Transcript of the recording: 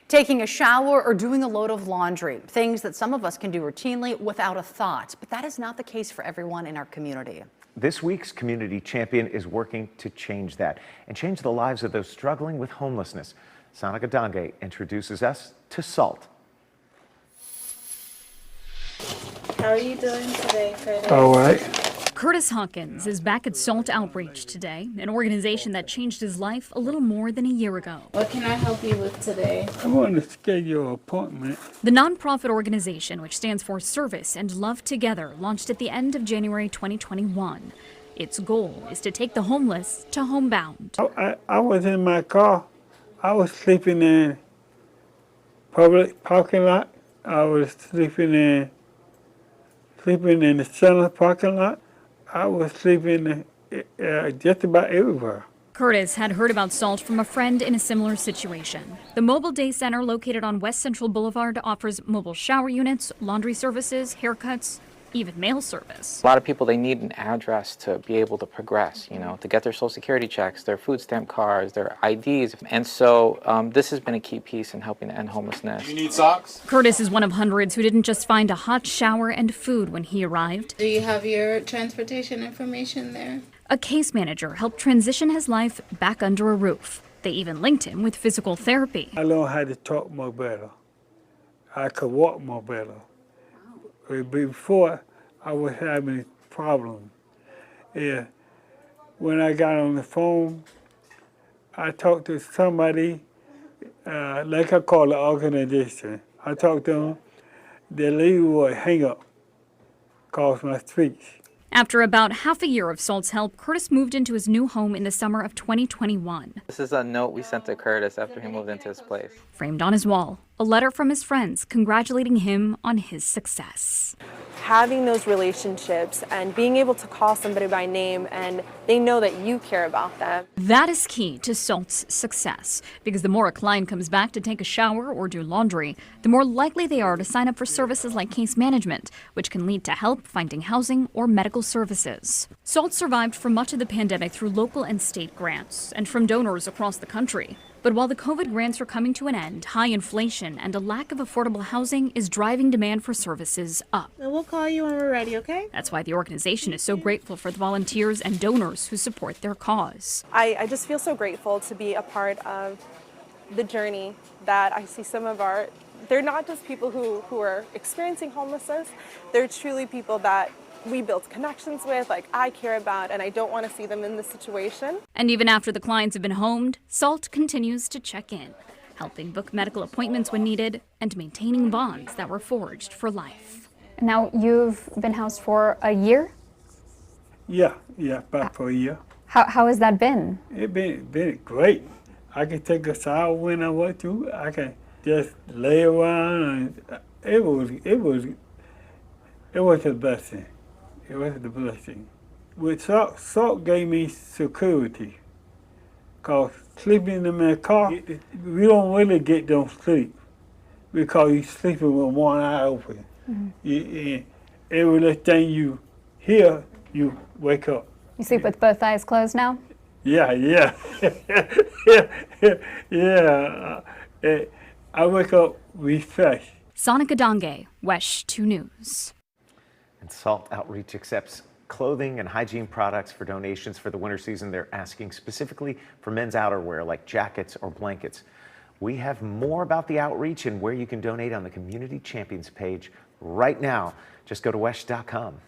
Taking a shower or doing a load of laundry, things that some of us can do routinely without a thought. But that is not the case for everyone in our community. This week's Community Champion is working to change that and change the lives of those struggling with homelessness. Sonica Dange introduces us to SALT. How are you doing today, Curtis? All right. Curtis Hawkins is back at SALT Outreach today, an organization that changed his life a little more than a year ago. What can I help you with today? I want to schedule an appointment. The nonprofit organization, which stands for Service and Love Together, launched at the end of January 2021. Its goal is to take the homeless to homebound. I was in my car. I was sleeping in public parking lot. I was sleeping in the center parking lot. I was sleeping just about everywhere. Curtis had heard about SALT from a friend in a similar situation. The Mobile Day Center, located on West Central Boulevard, offers mobile shower units, laundry services, haircuts, even mail service. A lot of people, they need an address to be able to progress, to get their Social Security checks, their food stamp cards, their IDs. And so this has been a key piece in helping to end homelessness. You need socks? Curtis is one of hundreds who didn't just find a hot shower and food when he arrived. Do you have your transportation information there? A case manager helped transition his life back under a roof. They even linked him with physical therapy. I learned how to talk more better. I could walk more better. Before, I was having problems. When I got on the phone, I talked to somebody, like I call the organization. I talked to them, the lady would hang up, across my speech. After about half a year of SALT's help, Curtis moved into his new home in the summer of 2021. This is a note we sent to Curtis after he moved into his place. Framed on his wall, a letter from his friends congratulating him on his success. Having those relationships and being able to call somebody by name and they know that you care about them. That is key to SALT's success, because the more a client comes back to take a shower or do laundry, the more likely they are to sign up for services like case management, which can lead to help finding housing or medical services. SALT survived for much of the pandemic through local and state grants and from donors across the country. But while the COVID grants are coming to an end, high inflation and a lack of affordable housing is driving demand for services up. We'll call you when we're ready, okay? That's why the organization is so grateful for the volunteers and donors who support their cause. I just feel so grateful to be a part of the journey that I see they're not just people who are experiencing homelessness, they're truly people that we build connections with, like I care about, and I don't want to see them in this situation. And even after the clients have been homed, SALT continues to check in, helping book medical appointments when needed and maintaining bonds that were forged for life. Now you've been housed for a year? Yeah, about for a year. How has that been? It's been great. I can take a shower when I want to. I can just lay around, and it was a blessing. It was the blessing. With SALT gave me security. Because sleeping in my car, we don't really get no sleep. Because you're sleeping with one eye open. Mm-hmm. Every little thing you hear, you wake up. You sleep with both eyes closed now? Yeah. I wake up refreshed. Sonica Dange, WESH 2 News. And SALT Outreach accepts clothing and hygiene products for donations for the winter season. They're asking specifically for men's outerwear like jackets or blankets. We have more about the outreach and where you can donate on the Community Champions page right now. Just go to WESH.com.